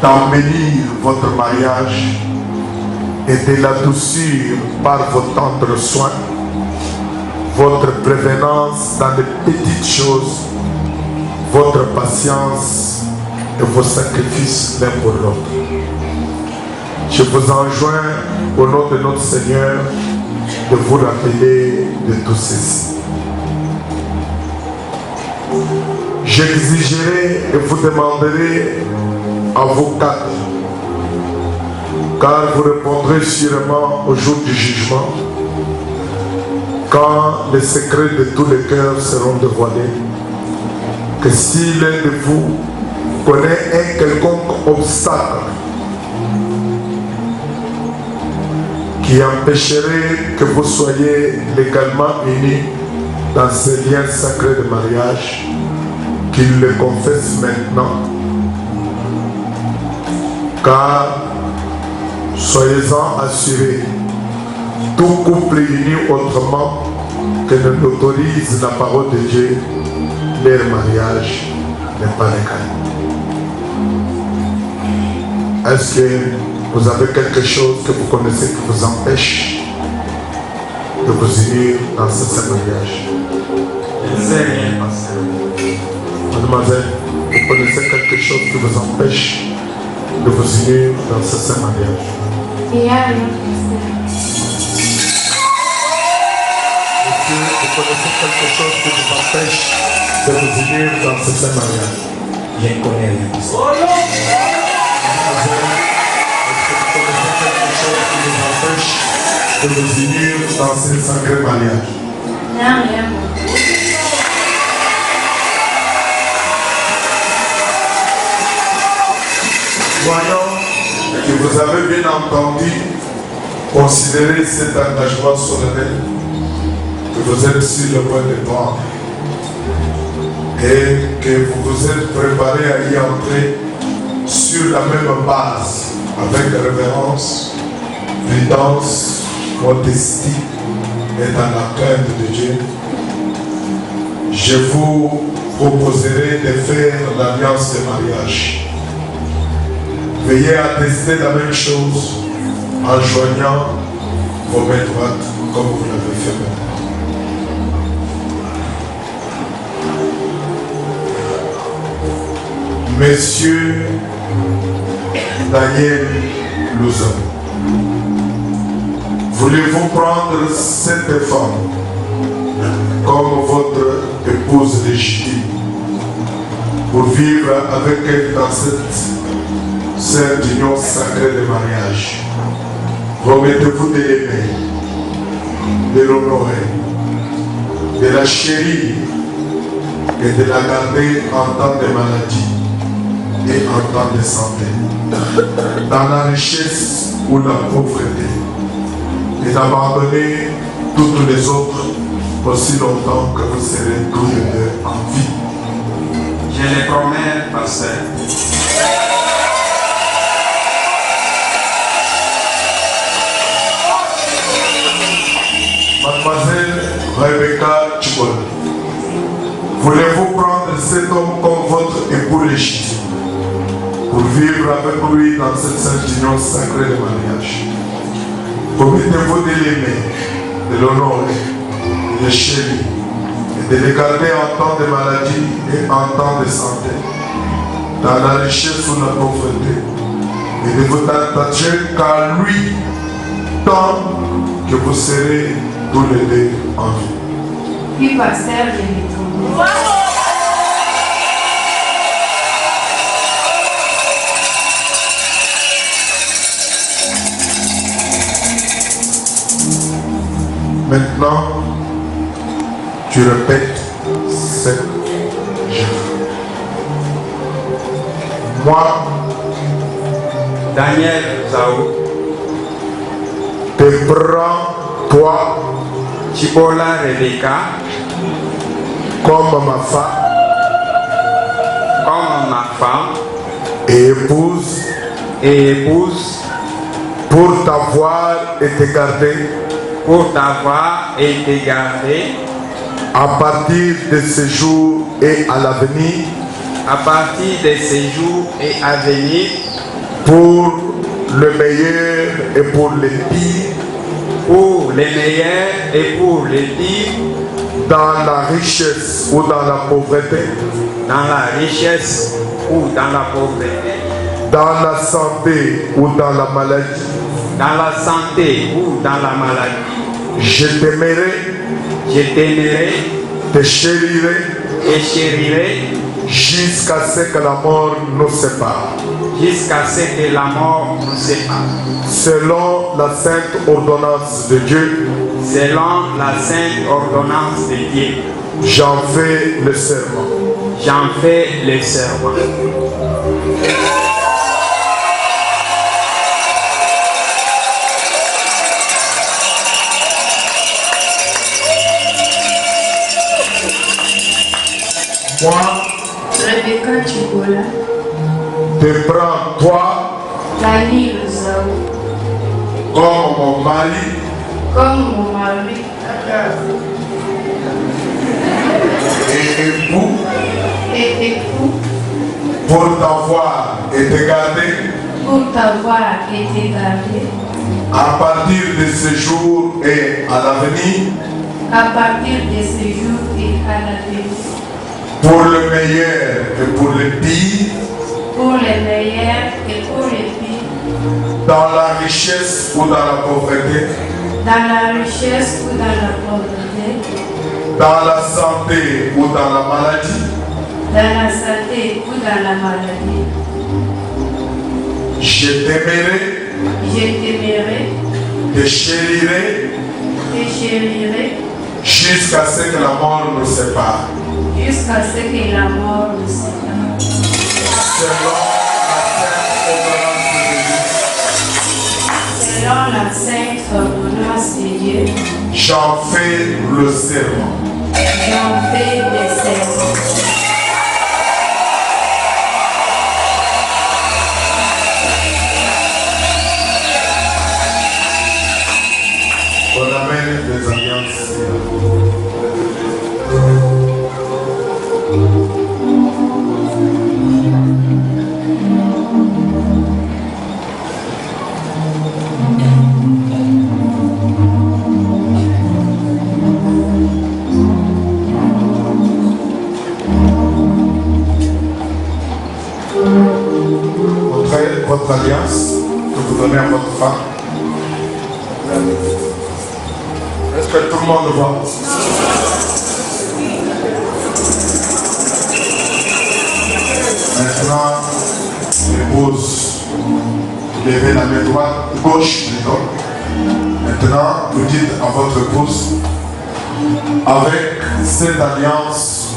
d'embellir votre mariage et de l'adoucir par vos tendres soins, votre prévenance dans les petites choses, votre patience et vos sacrifices l'un pour l'autre. Je vous enjoins au nom de notre Seigneur de vous rappeler de tout ceci. J'exigerai et vous demanderai à vous quatre, car vous répondrez sûrement au jour du jugement, quand les secrets de tous les cœurs seront dévoilés, que si l'un de vous connaît un quelconque obstacle qui empêcherait que vous soyez légalement unis dans ces liens sacrés de mariage, qu'il le confesse maintenant, car soyez-en assurés, tout couple uni autrement que ne l'autorise la parole de Dieu, leur mariage n'est pas légal. Est-ce que vous avez quelque chose que vous connaissez qui vous empêche de vous unir dans ce mariage? Je ne sais rien, pasteur. Mademoiselle, vous connaissez quelque chose qui vous empêche de vous unir dans ce saint mariage?
Il y a rien,
Monsieur, vous connaissez quelque chose qui vous empêche de vous unir dans ce saint mariage?
Je ne connais rien.
Est-ce que vous connaissez quelque chose qui vous empêche de vous unir dans ce sacré mariage?
Non, rien.
Voyons que vous avez bien entendu considérer cet engagement solennel que vous êtes sur le point de prendre et que vous vous êtes préparé à y entrer sur la même base, avec révérence, prudence, modestie et dans la crainte de Dieu. Je vous proposerai de faire l'alliance de mariage. Veuillez attester la même chose en joignant vos mains droites comme vous l'avez fait maintenant. Monsieur Daniel Louzon, voulez-vous prendre cette femme comme votre épouse légitime pour vivre avec elle dans cette union sacrée de mariage? Promettez-vous de l'aimer, de l'honorer, de la chérir et de la garder en temps de maladie et en temps de santé, dans la richesse ou la pauvreté, et d'abandonner toutes les autres aussi longtemps que vous serez tous les deux en vie?
Je le promets, pasteur.
Mademoiselle Rebecca Chibol, voulez-vous prendre cet homme comme votre époux légitime pour vivre avec lui dans cette sainte union sacrée de mariage? Promettez-vous de l'aimer, de l'honorer, de le chérir et de le garder en temps de maladie et en temps de santé, dans la richesse ou la pauvreté, et de vous attacher qu'à lui, tant que vous serez tous les deux en vie?
Oui, pasteur, je l'ai trouvé.
Maintenant, tu répètes cette je. Moi,
Daniel Zao,
te prends, toi,
Chibola Rebecca,
comme ma femme et épouse, pour t'avoir et te garder, à partir de ce jour et à l'avenir, pour le meilleur et pour le pire, dans la richesse ou dans la pauvreté, dans la santé ou dans la maladie, je t'aimerai, te chérirai, jusqu'à ce que la mort nous sépare. Selon la sainte ordonnance de Dieu. J'en fais le serment. Moi,
Rebecca Chibola,
te prends toi
Daniel Zao,
comme mon mari et époux, pour t'avoir et te garder, à partir de ce jour et à l'avenir, pour le meilleur et pour le pire, dans la richesse ou dans la pauvreté, dans la santé ou dans la maladie, je t'aimerai, te chérirai, jusqu'à ce que la mort nous sépare.
Selon la sainte ordonnance de Dieu,
j'en fais le serment. On amène des alliances. Votre alliance que vous donnez à votre femme. Est-ce que tout le monde voit? Maintenant, l'épouse, levez la main droite, gauche plutôt. Maintenant, vous dites à votre épouse, avec cette alliance,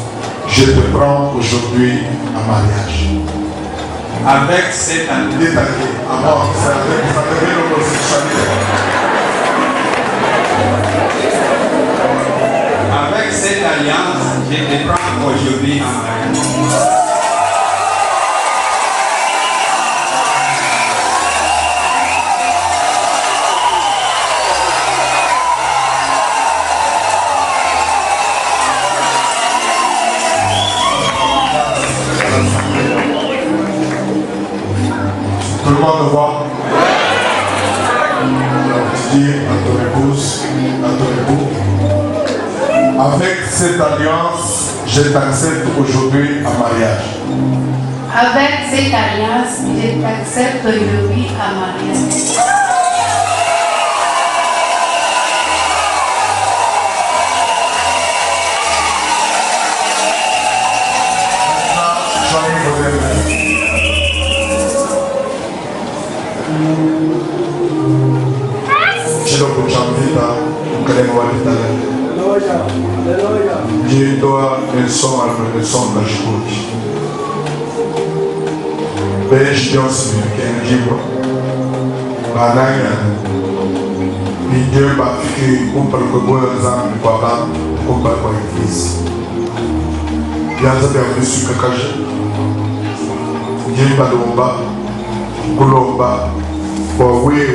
je te prends aujourd'hui en mariage.
Avec cette alliance, je te prends aujourd'hui en mariage.
Tout le monde voit. Tu dis à ton épouse, à ton époux, avec cette alliance, je t'accepte aujourd'hui en mariage.
Avec cette alliance, je t'accepte aujourd'hui en mariage.
Chilo kuchambita Kalema Waditala. Jidoa Nelson Nelson Bashkouti. Beijo de onça, quem digo. Banana. Ninguém vai ficar com para o governo com a barra, com para o país. Já sabemos isso que caixa. Ninguém vai dombar, colomba, boawe,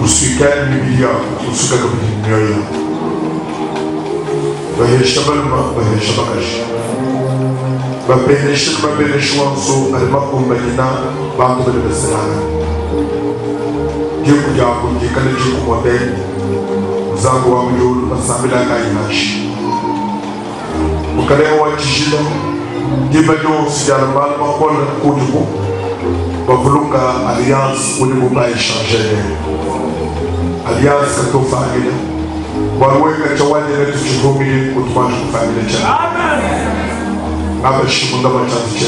o sucado miliar, o sucado miliar. Vai chabalma, vai chabakash. Vai penecher, vai penecher o anso, a irmã com menina, vai tudo de será. Diego Diabo, que cada dia com o modelo, usando o amigo para saber a cainagem. O cara é o atingido, que vai do se armar uma cola com o Diego, para colocar a aliança com o Diego para changer. Aliança que estou fazendo, para o que eu vou dizer que eu vou me com o Diego família. Mas eu vou dar uma chance de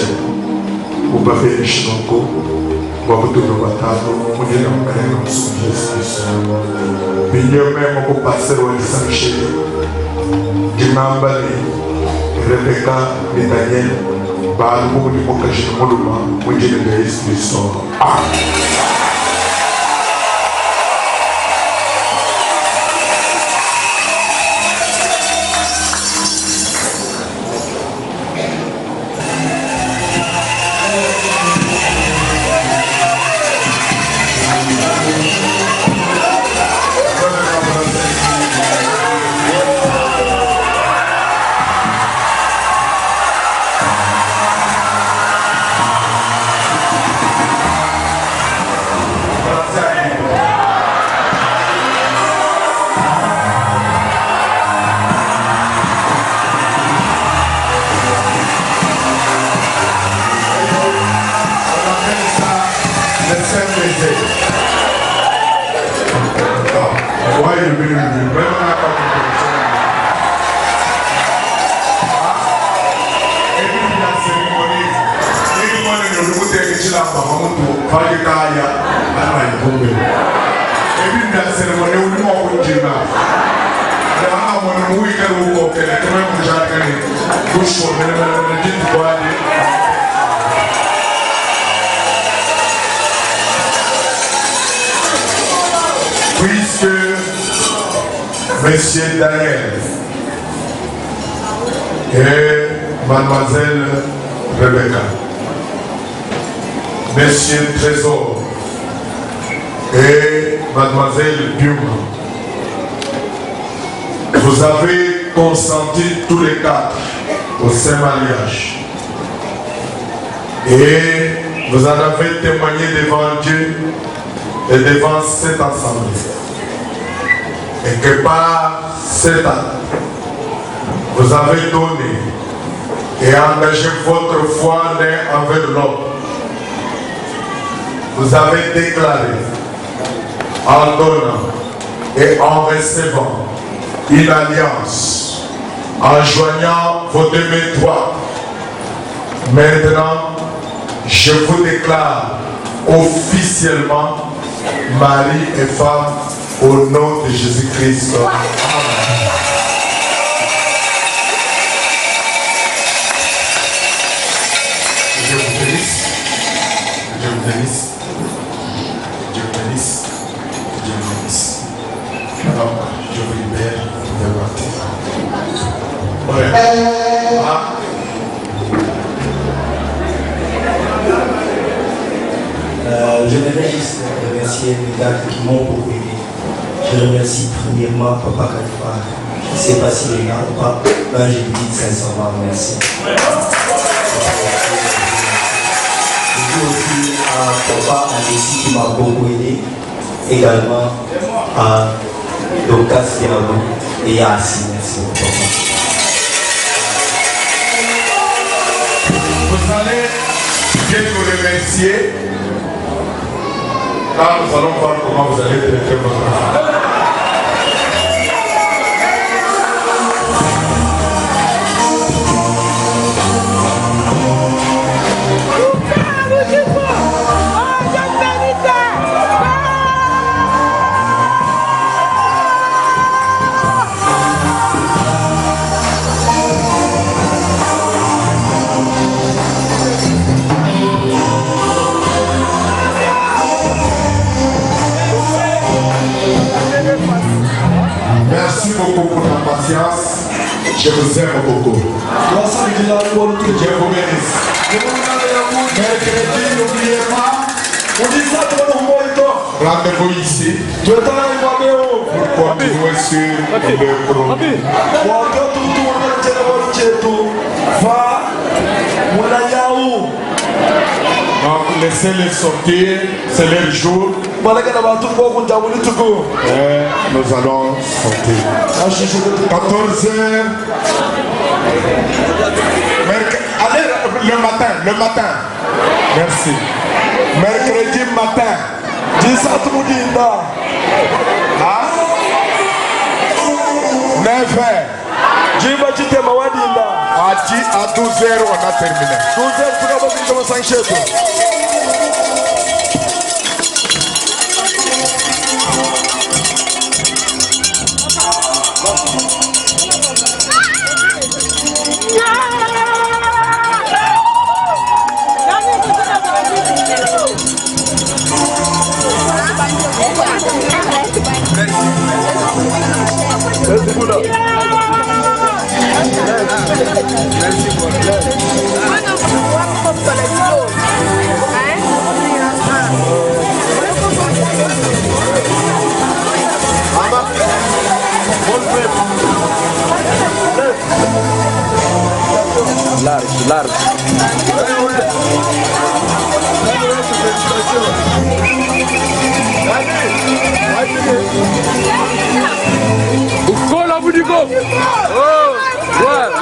o papel de Chinonco. Vamos tudo batado, mulher não querendo Jesus Cristo. Vinha mesmo com o parceiro de São Cheio, de Nambali, Rebeca e Daniel, para o mundo de boca de Moluma, mulher de Jesus Cristo. Puisque Monsieur Daniel et Mademoiselle Rebecca, Monsieur Trésor et Mademoiselle Biuma, vous avez consenti tous les quatre au Saint-Mariage et vous en avez témoigné devant Dieu et devant cette assemblée. Et que par cet acte, vous avez donné et engagé votre foi l'un envers l'autre. Vous avez déclaré en donnant et en recevant une alliance, en joignant vos deux mains droites. Maintenant, je vous déclare officiellement mari et femme au nom de Jésus-Christ. Amen. Je vous bénisse. Je vous bénisse. Je vous bénisse. Je vous bénisse. Alors, je vous libère de partir. Ouais. Ah.
J'aimerais juste remercier les gars qui m'ont beaucoup aidé. Je remercie premièrement Papa Khalifa. Je ne sais pas si les gars ou pas, mais je vous dis sincèrement merci. Je dis aussi à Papa Alessi qui m'a beaucoup aidé, également à Docas Diallo et à Assi. Merci beaucoup.
Vous allez bien nous remercier. Là, nous allons voir comment vous allez traiter votre enfant. patience. Je vous aime beaucoup. Dieu vous bénisse. Mercredi, n'oubliez pas. Rendez-vous ici pour continuer sur le programme. Donc laissez-les sortir, c'est leur jour. Et nous allons sortir. 14h. Allez, le matin. Merci. Mercredi matin. 9h. À 12h, on a terminé. 12h,
Large. Go là, vous du go. Oh, ouais.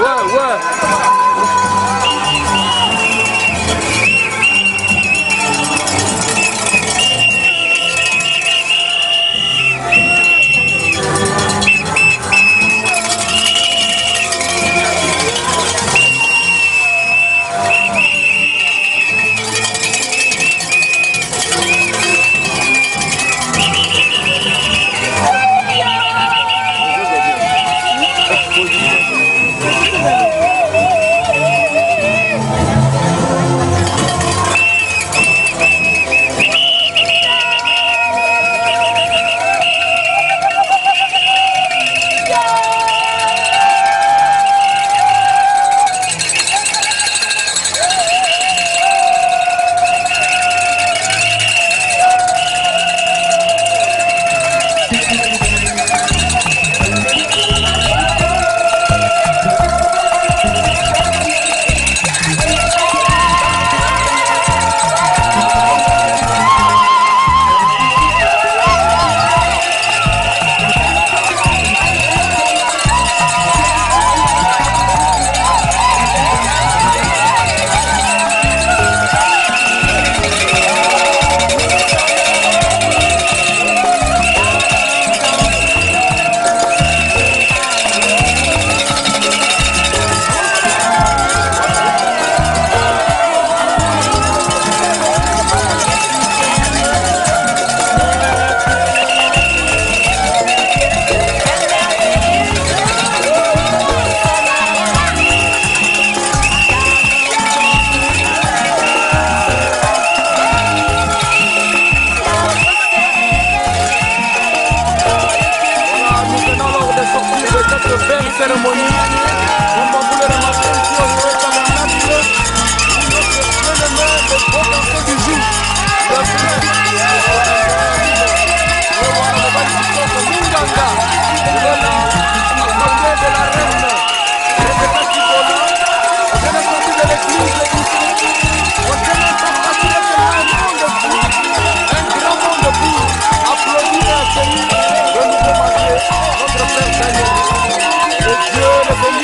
Dieu le bénisse.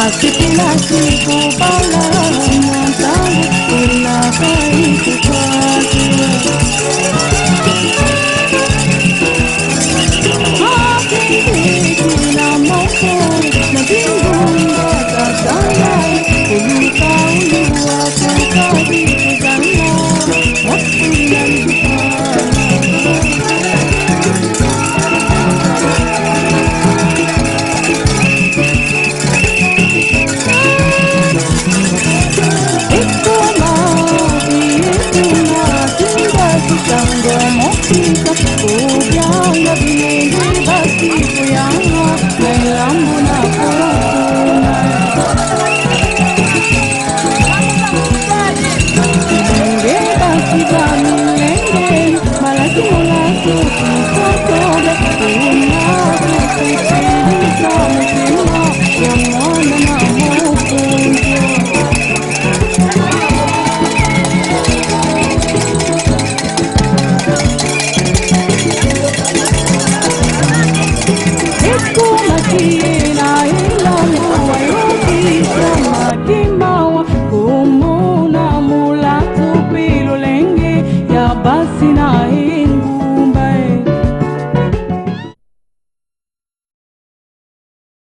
Así que la sigo bailando.